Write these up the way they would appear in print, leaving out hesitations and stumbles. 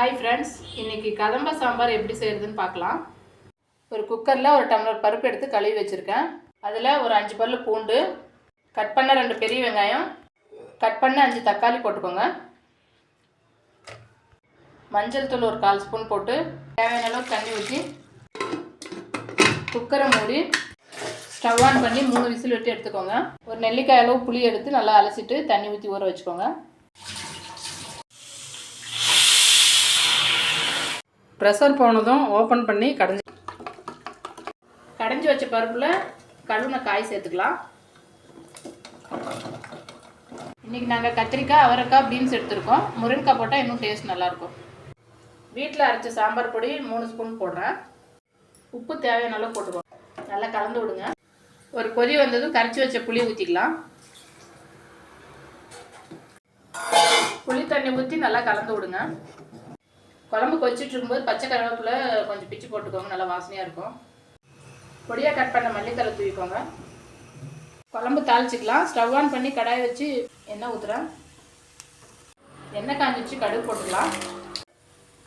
Hi friends, இன்றைக்கி கதம்ப சாம்பார் எப்படி செய்கிறதுன்னு பார்க்கலாம். ஒரு குக்கரில் ஒரு டம்ளர் பருப்பு எடுத்து கழுவி வச்சுருக்கேன். அதில் ஒரு 5 பல்லு பூண்டு, கட் பண்ண 2 பெரிய வெங்காயம், கட் பண்ண 5 தக்காளி போட்டுக்கோங்க. மஞ்சள் தூள் ஒரு 1/4 ஸ்பூன் போட்டு தேவையான அளவுக்கு தண்ணி ஊற்றி குக்கரை மூடி ஸ்டவ் ஆன் பண்ணி 3 விசில் விட்டு எடுத்துக்கோங்க. ஒரு நெல்லிக்காய் அளவு புளி எடுத்து நல்லா அலசிட்டு தண்ணி ஊற்றி ஊற வச்சுக்கோங்க. ப்ரெஷர் போனதும் ஓப்பன் பண்ணி கடைஞ்சி வச்ச பருப்பில் கழுவின காய் சேர்த்துக்கலாம். இன்றைக்கி நாங்கள் கத்திரிக்காய், அவரைக்காய், பீன்ஸ் எடுத்துருக்கோம். முருங்கைக்காய் போட்டால் இன்னும் டேஸ்ட் நல்லாயிருக்கும். வீட்டில் அரைச்ச சாம்பார் பொடி 3 ஸ்பூன் போடுறேன். உப்பு தேவையான அளவு போட்டுக்கோங்க. நல்லா கலந்து விடுங்க. ஒரு கொதி வந்ததும் கரைச்சி வச்ச புளி ஊற்றிக்கலாம். புளி தண்ணி ஊற்றி நல்லா கலந்து விடுங்க. குழம்பு கொதிச்சுட்டு இருக்கும்போது பச்சை கருவேப்பிலை கொஞ்சம் பிச்சு போட்டுக்கோங்க, நல்லா வாசனையாக இருக்கும். பொடியாக கட் பண்ண மல்லித்தலை தூவிக்கோங்க. குழம்பு தாளிச்சிக்கலாம். ஸ்டவ் ஆன் பண்ணி கடாயை வச்சு எண்ணெய் ஊற்றுறேன். எண்ணெய் காஞ்சிச்சு, கடுகு போட்டுக்கலாம்.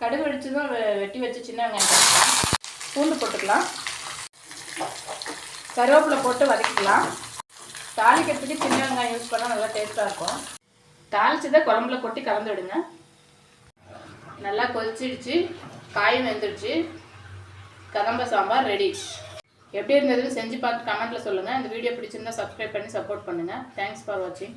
கடுகு வெடிச்சதும் வெட்டி வச்சு சின்ன வெங்காயம் போட்டுக்கலாம். பூண்டு போட்டுக்கலாம். கருவேப்பிலை போட்டு வதக்கிக்கலாம். தாளிக்கிறதுக்கு சின்ன வெங்காயம் யூஸ் பண்ணால் நல்லா டேஸ்ட்டாக இருக்கும். தாளிச்சதை குழம்புல கொட்டி கலந்து விடுங்க. நல்லா கொதிச்சிடுச்சு, காயும் வெந்துடுச்சு. கதம்ப சாம்பார் ரெடி. எப்படி இருந்ததுன்னு செஞ்சு பார்த்து கமெண்ட்டில் சொல்லுங்கள். இந்த வீடியோ பிடிச்சிருந்தா சப்ஸ்கிரைப் பண்ணி சப்போர்ட் பண்ணுங்கள். தேங்க்ஸ் ஃபார் வாட்சிங்.